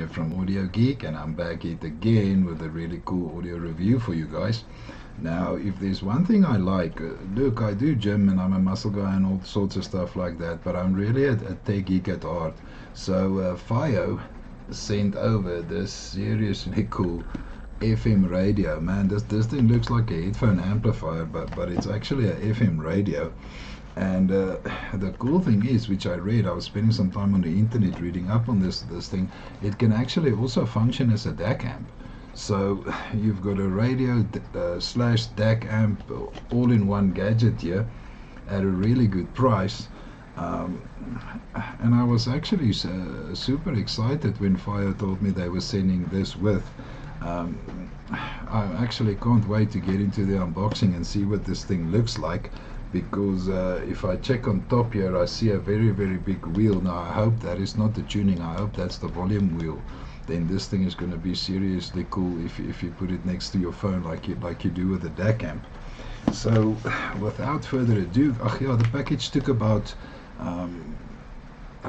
here from Audio Geek, and I'm back it again with a really cool audio review for you guys. Now, if there's one thing I like, look, I do gym and I'm a muscle guy and all sorts of stuff like that, but I'm really a tech geek at heart. So Fiio sent over this seriously cool FM radio. Man, this thing looks like a headphone amplifier, but it's actually a FM radio. And the cool thing is, which I read, I was spending some time on the internet reading up on this thing, it can actually also function as a DAC amp. So you've got a radio slash DAC amp all in one gadget here at a really good price. And I was actually super excited when Fiio told me they were sending this with. I actually can't wait to get into the unboxing and see what this thing looks like, because if I check on top here, I see a very big wheel. Now I hope that is not the tuning, I hope that's the volume wheel. Then this thing is going to be seriously cool if you put it next to your phone like you do with the DAC amp. So without further ado, the package took about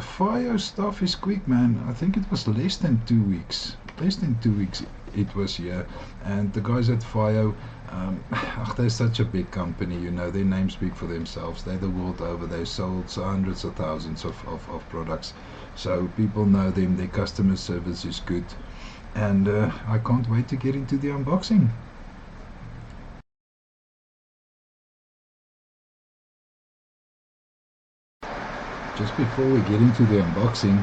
Fiio stuff is quick, man. I think it was less than 2 weeks it was here. And the guys at Fiio, they're such a big company, you know, their names speak for themselves. They're the world over. They've sold hundreds of thousands of products, so people know them. Their customer service is good, and I can't wait to get into the unboxing. Just before we get into the unboxing,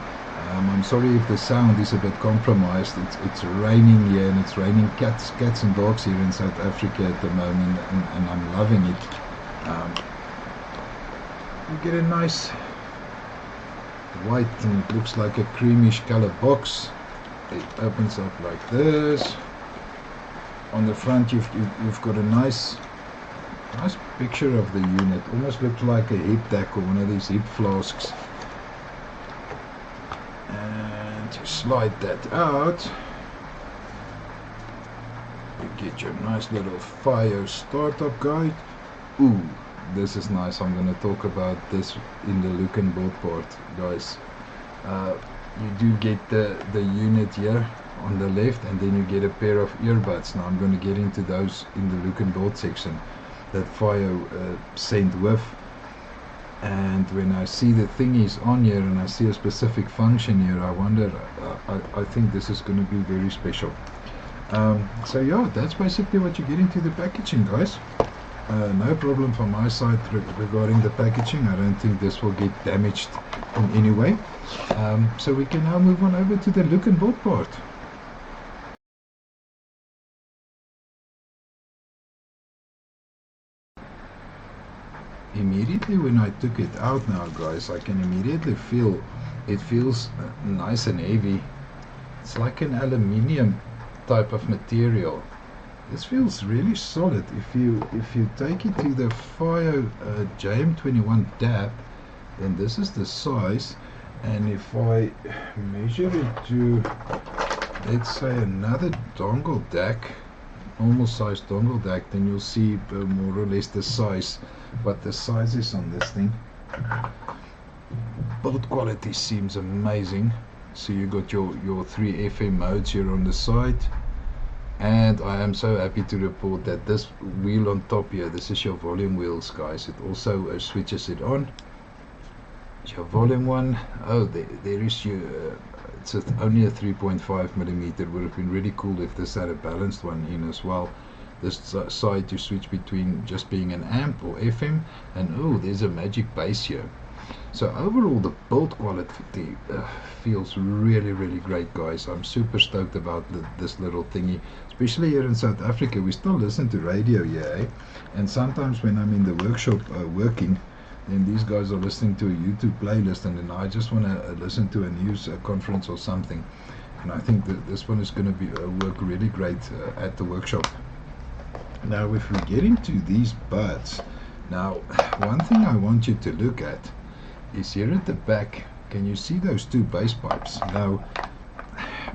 I'm sorry if the sound is a bit compromised. It's raining here, and it's raining cats and dogs here in South Africa at the moment, and I'm loving it. You get a nice white, and it looks like a creamish color box. It opens up like this. On the front you've got a nice picture of the unit. Almost looks like a hip deck or one of these hip flasks. And you slide that out, you get your nice little Fiio startup guide. Ooh, this is nice. I'm going to talk about this in the look and build part, guys. You do get the unit here on the left, and then you get a pair of earbuds. Now I'm going to get into those in the look and build section that Fiio sent with. And when I see the thingies on here and I see a specific function here, I wonder, I think this is going to be very special. So yeah, that's basically what you get into the packaging, guys. No problem from my side regarding the packaging. I don't think this will get damaged in any way. So we can now move on over to the look and build part. Immediately when I took it out now, guys, I can immediately feel it feels nice and heavy. It's like an aluminium type of material. This feels really solid. If you take it to the Fiio JM21 DAP, then this is the size, and if I measure it to, let's say, another dongle DAC, normal size dongle DAC, then you'll see more or less the size, what the size is on this thing. Build quality seems amazing. So you got your 3 FM modes here on the side, and I am so happy to report that this wheel on top here, this is your volume wheels, guys. It also switches it on. It's your volume one. Oh, there is your it's only a 3.5 millimeter. Would have been really cool if this had a balanced one in as well. This side to switch between just being an amp or FM, and oh, there's a magic bass here. So overall, the build quality feels really great, guys. I'm super stoked about this little thingy, especially here in South Africa. We still listen to radio here, eh? And sometimes when I'm in the workshop working, then these guys are listening to a YouTube playlist, and then I just want to listen to a news conference or something. And I think that this one is going to be work really great at the workshop. Now, if we get into these buds, now one thing I want you to look at is here at the back. Can you see those 2 bass pipes? Now,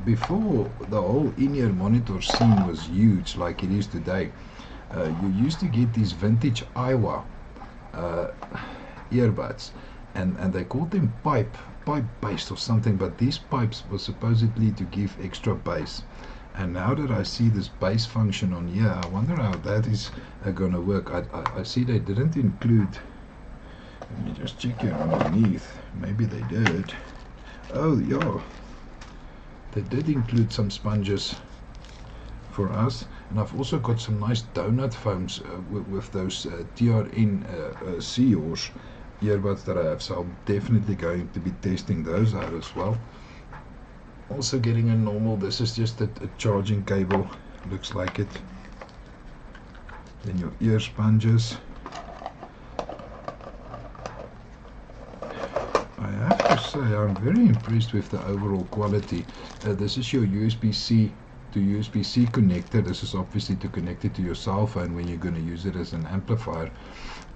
before the whole in-ear monitor scene was huge like it is today, you used to get these vintage Iowa earbuds, and they called them pipe pipe based or something, but these pipes were supposedly to give extra bass. And now that I see this bass function on here, I wonder how that is gonna work. I see they didn't include, let me just check here underneath, maybe they did. Oh yeah, they did include some sponges for us, and I've also got some nice donut foams with those TRN Fiio earbuds that I have, so I'm definitely going to be testing those out as well. Also getting a normal, this is just a charging cable, looks like it. Then your ear sponges. I have to say I'm very impressed with the overall quality. This is your USB-C to USB-C connector. This is obviously to connect it to your cell phone when you're going to use it as an amplifier.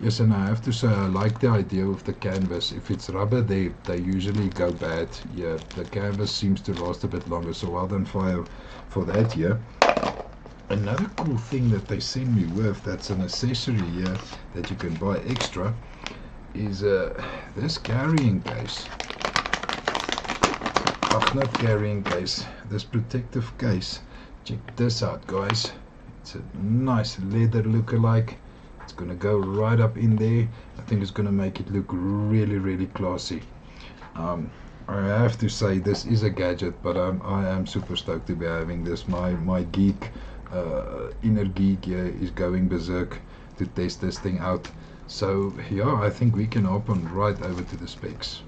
Yes, and I have to say I like the idea of the canvas. If it's rubber, they usually go bad. Yeah, the canvas seems to last a bit longer, so well done Fiio for that. Yeah. Another cool thing that they send me with, that's an accessory here that you can buy extra, is this carrying case. Not carrying case, this protective case. Check this out, guys. It's a nice leather lookalike. It's gonna go right up in there. I think it's gonna make it look really, really classy. I have to say this is a gadget, but I am super stoked to be having this. My geek, inner geek here is going berserk to test this thing out. So yeah, I think we can hop on right over to the specs.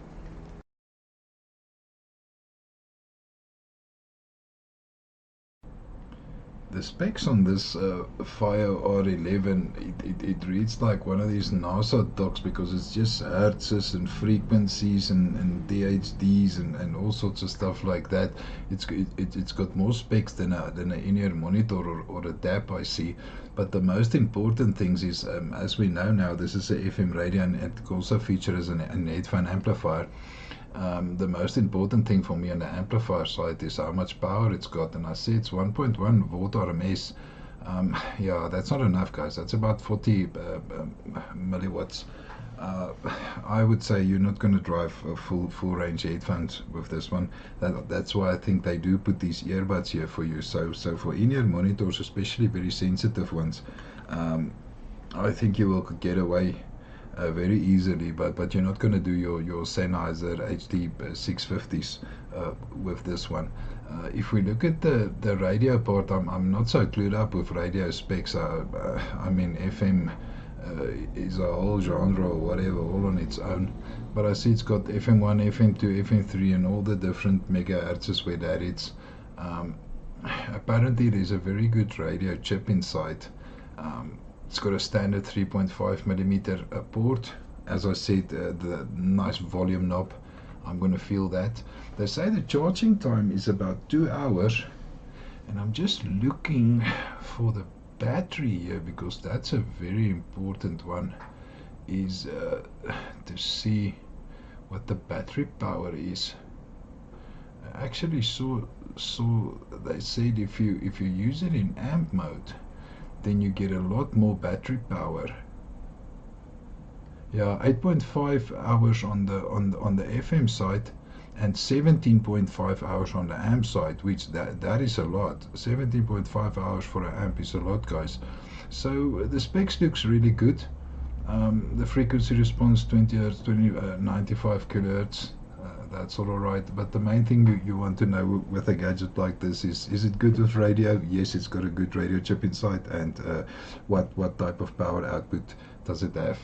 The specs on this Fiio RR11, it reads like one of these NASA docs, because it's just hertzes and frequencies and DHDs and all sorts of stuff like that. It's got more specs than an in-ear monitor or a DAP I see. But the most important things is, as we know now, this is a FM radio, and it also features an headphone amplifier. The most important thing for me on the amplifier side is how much power it's got, and I see it's 1.1 volt RMS. Yeah, that's not enough, guys. That's about 40 milliwatts. I would say you're not going to drive a full range headphones with this one. That's why I think they do put these earbuds here for you. So for in-ear monitors, especially very sensitive ones, I think you will get away very easily, but you're not going to do your Sennheiser HD 650s with this one. If we look at the radio part, I'm not so clued up with radio specs. I mean, FM is a whole genre or whatever, all on its own. But I see it's got FM1, FM2, FM3, and all the different megahertzes where that is. Apparently, there's a very good radio chip inside. It's got a standard 3.5 millimeter port. As I said, the nice volume knob. I'm going to feel that. They say the charging time is about 2 hours, and I'm just looking for the battery here, because that's a very important one, is to see what the battery power is. I actually saw they said if you use it in amp mode, then you get a lot more battery power. Yeah, 8.5 hours on the FM side and 17.5 hours on the amp side, which that is a lot. 17.5 hours for an amp is a lot, guys. So the specs looks really good. The frequency response 20 Hz, 95 kilohertz. That's all right, but the main thing you want to know with a gadget like this is it good with radio? Yes, it's got a good radio chip inside, and what type of power output does it have?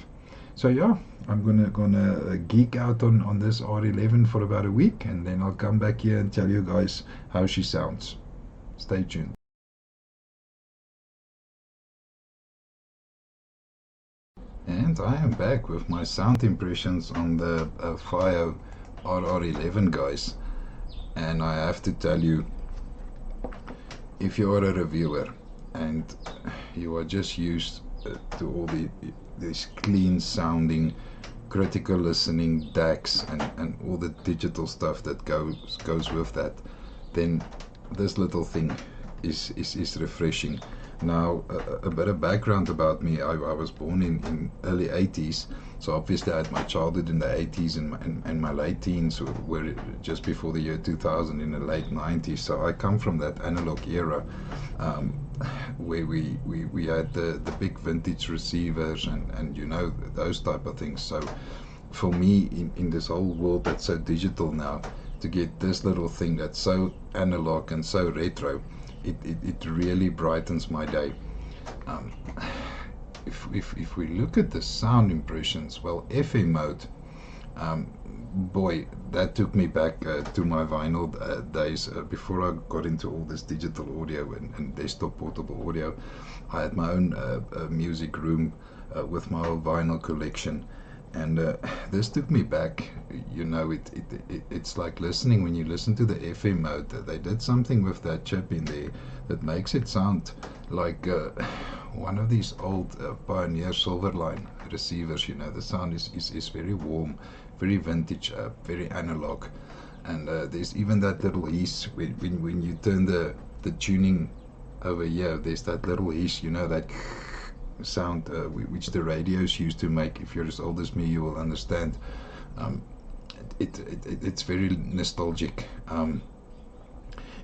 So yeah, I'm gonna geek out on this R11 for about a week, and then I'll come back here and tell you guys how she sounds. Stay tuned. And I am back with my sound impressions on the Fiio RR11, guys, and I have to tell you, if you are a reviewer and you are just used to all these clean sounding, critical listening DACs and all the digital stuff that goes with that, then this little thing is refreshing. Now, a bit of background about me. I was born in early 80s, so obviously I had my childhood in the 80s, and my late teens were just before the year 2000 in the late 90s. So I come from that analog era, um, where we had the big vintage receivers and you know, those type of things. So for me, in this whole world that's so digital now, to get this little thing that's so analog and so retro, it really brightens my day. Um, if we look at the sound impressions, well, FM mode, um, boy, that took me back to my vinyl days, before I got into all this digital audio and desktop portable audio. I had my own music room with my whole vinyl collection, and this took me back. You know, it's like listening. When you listen to the FM mode, they did something with that chip in there that makes it sound like one of these old Pioneer Silverline receivers. You know, the sound is very warm, very vintage, very analog, and there's even that little hiss when you turn the tuning over here. There's that little hiss, you know, that sound which the radios used to make. If you're as old as me, you will understand. um, it's very nostalgic.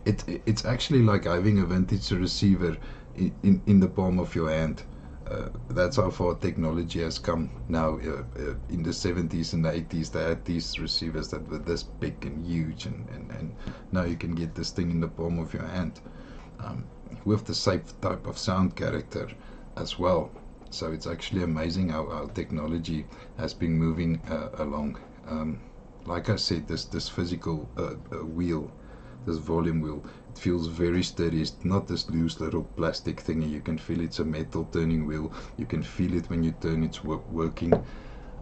It's actually like having a vintage receiver in the palm of your hand. That's how far technology has come now. In the 70s and the 80s, they had these receivers that were this big and huge, and now you can get this thing in the palm of your hand, with the same type of sound character as well. So it's actually amazing how technology has been moving along. Like I said, this physical wheel, this volume wheel, it feels very sturdy. It's not this loose little plastic thingy. You can feel it's a metal turning wheel. You can feel it when you turn. It's working.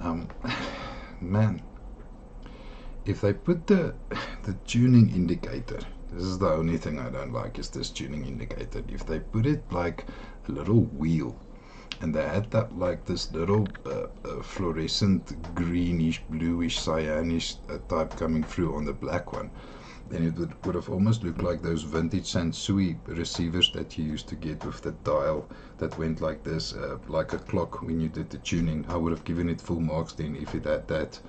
Um, Man, if they put the tuning indicator, this is the only thing I don't like, is this tuning indicator. If they put it like a little wheel, and they had that like this little fluorescent greenish, bluish, cyanish type coming through on the black one, then it would have almost looked like those vintage Sansui receivers that you used to get with the dial that went like this, like a clock when you did the tuning. I would have given it full marks then if it had that.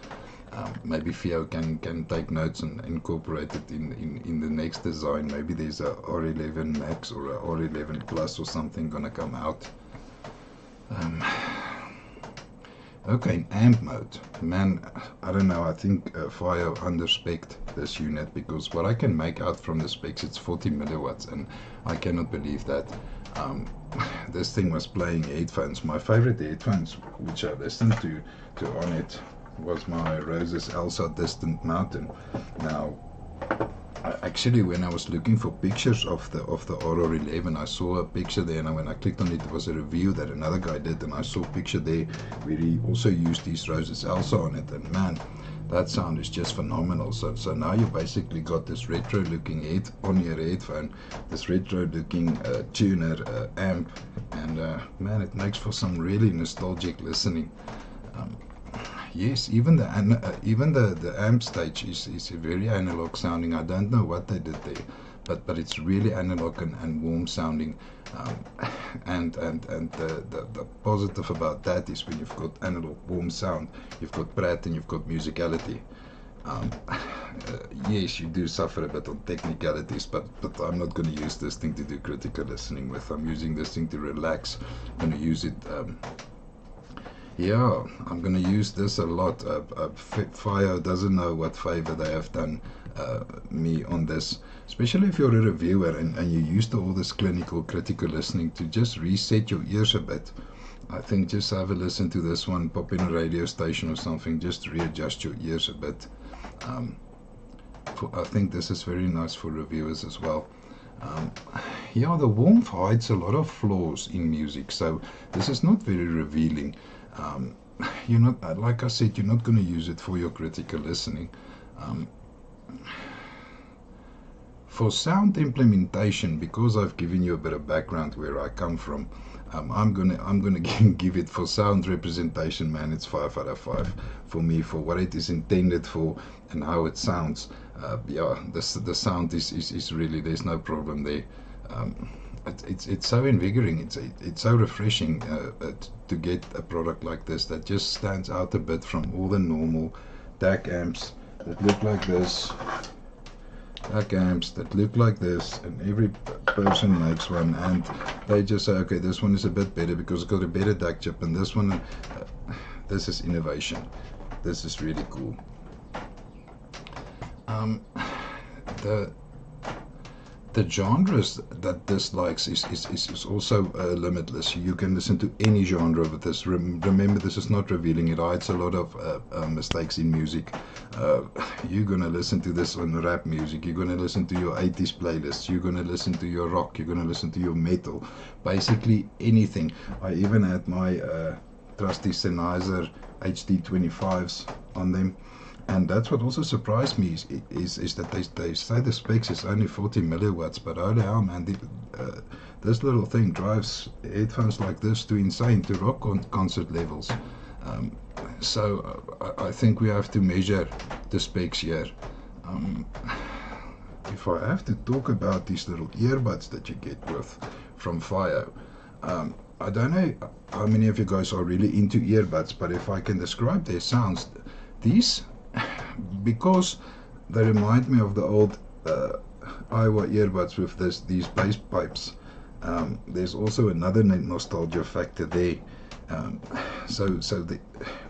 Maybe Fiio can take notes and incorporate it in the next design. Maybe there's a R11 Max or a R11 Plus or something gonna come out. Okay, amp mode. Man, I don't know, I think Fiio underspec'd this unit, because what I can make out from the specs, it's 40 milliwatts, and I cannot believe that. This thing was playing headphones. My favorite headphones, which I listened to on it, was my Rose's Elsa Distant Mountain. Now, actually, when I was looking for pictures of the RR11, I saw a picture there, and when I clicked on it, it was a review that another guy did, and I saw a picture there where he also used these Rose's Elsa on it, and man, that sound is just phenomenal. So now you basically got this retro looking head on your headphone, this retro looking tuner amp, and man, it makes for some really nostalgic listening. Yes, even the amp stage is very analog sounding. I don't know what they did there, but it's really analog and warm sounding. And the positive about that is, when you've got analog warm sound, you've got Pratt and you've got musicality. Yes, you do suffer a bit on technicalities, but I'm not going to use this thing to do critical listening with. I'm using this thing to relax. I'm going to use it. Yeah, I'm going to use this a lot. Fiio doesn't know what favor they have done me on this, especially if you're a reviewer and you're used to all this clinical, critical listening, to just reset your ears a bit. I think just have a listen to this one, pop in a radio station or something, just readjust your ears a bit. I think this is very nice for reviewers as well. Yeah, the warmth hides a lot of flaws in music, so this is not very revealing. You're not, like I said, you're not going to use it for your critical listening. For sound implementation, because I've given you a bit of background where I come from, I'm gonna give it, for sound representation, man, it's 5 out of 5 for me, for what it is intended for and how it sounds. Yeah, the sound is really, there's no problem there. it's so invigorating. It's so refreshing to get a product like this that just stands out a bit from all the normal DAC amps that look like this. DAC amps that look like this, and every person makes one, and they just say, okay, this one is a bit better because it's got a better DAC chip, and this one, this is innovation. This is really cool. The genres that this likes is also limitless. You can listen to any genre with this. Remember, this is not revealing. It hides a lot of mistakes in music. You're gonna listen to this on rap music. You're gonna listen to your 80s playlists. You're gonna listen to your rock. You're gonna listen to your metal. Basically anything. I even had my trusty Sennheiser HD25s on them. And that's what also surprised me is that they say the specs is only 40 milliwatts, but holy hell, man, this little thing drives headphones like this to insane, to rock concert levels. So I think we have to measure the specs here. If I have to talk about these little earbuds that you get from Fiio, I don't know how many of you guys are really into earbuds, but if I can describe their sounds, these, because they remind me of the old Iowa earbuds with these bass pipes. There's also another nostalgia factor there.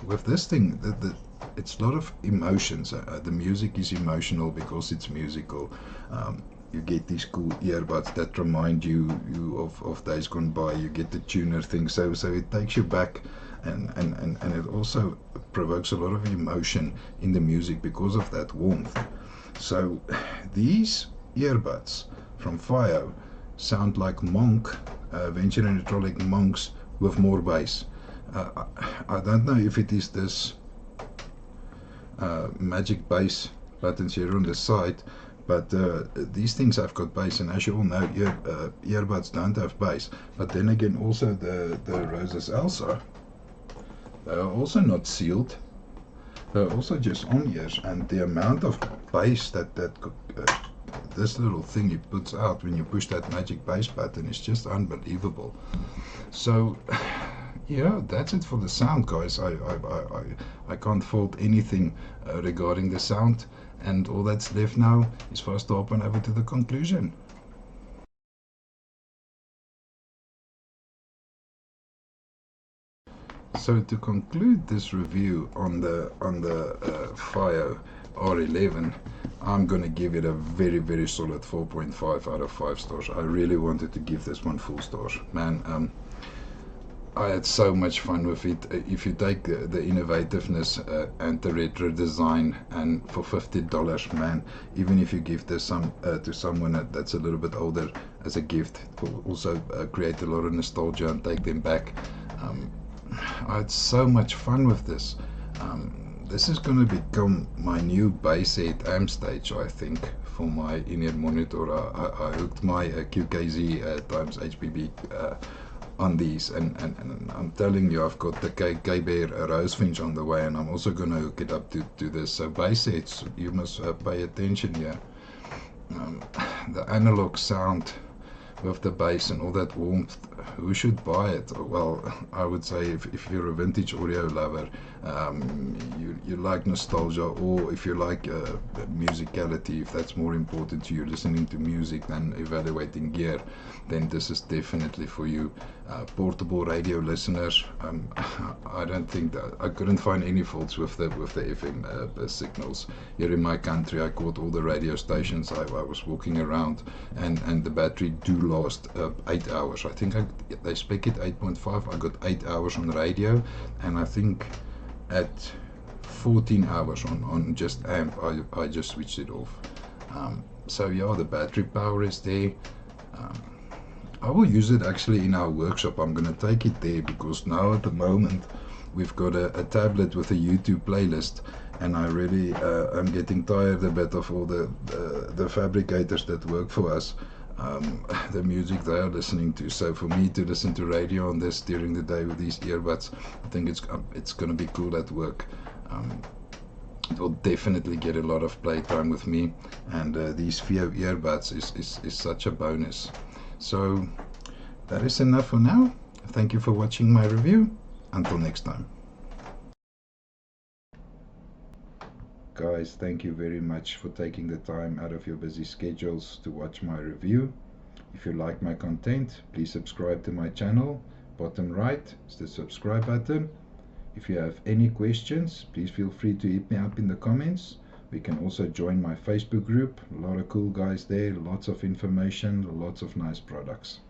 With this thing, it's a lot of emotions. The music is emotional because it's musical. You get these cool earbuds that remind you of days gone by. You get the tuner thing, so it takes you back. And it also provokes a lot of emotion in the music because of that warmth. So these earbuds from Fiio sound like Monk, Venture and Electronic Monks with more bass. I don't know if it is this magic bass buttons here on the side, but these things have got bass, and as you all know, earbuds don't have bass. But then again, also the Roses Elsa, they are also not sealed. They're also just on ears, and the amount of bass that this little thing it puts out when you push that magic bass button is just unbelievable. So yeah, that's it for the sound, guys. I can't fault anything regarding the sound, and all that's left now is for us to hop on over to the conclusion. So to conclude this review on the Fiio R11, I'm gonna give it a very, very solid 4.5 out of 5 stars. I really wanted to give this one full stars, man. I had so much fun with it. If you take the innovativeness and the retro design, and for $50, man, even if you give this to someone that's a little bit older as a gift, it will also create a lot of nostalgia and take them back. I had so much fun with this. This is going to become my new bass head amp stage, I think, for my in-ear monitor. I hooked my QKZ times HBB on these, and I'm telling you, I've got the K-Bear Rosefinch on the way, and I'm also going to hook it up to this. So bass heads, you must pay attention here. The analog sound with the bass and all that warmth, who should buy it? Well, I would say if you're a vintage audio lover, you like nostalgia, or if you like musicality, if that's more important to you, listening to music than evaluating gear, then this is definitely for you. Portable radio listeners, I don't think that I couldn't find any faults with the FM signals here in my country. I caught all the radio stations. I was walking around, and the battery do last 8 hours. I think they spec it 8.5. I got 8 hours on radio, and I think at 14 hours on just amp, I just switched it off. So yeah, the battery power is there. I will use it actually in our workshop. I'm gonna take it there because now at the moment we've got a tablet with a YouTube playlist, and I really am getting tired a bit of all the fabricators that work for us, the music they are listening to. So for me to listen to radio on this during the day with these earbuds, I think it's gonna be cool at work. It will definitely get a lot of playtime with me, and these Fiio earbuds is such a bonus. So that is enough for now. Thank you for watching my review. Until next time. Guys, thank you very much for taking the time out of your busy schedules to watch my review. If you like my content, please subscribe to my channel. Bottom right is the subscribe button. If you have any questions, please feel free to hit me up in the comments. We can also join my Facebook group. A lot of cool guys there, lots of information, lots of nice products.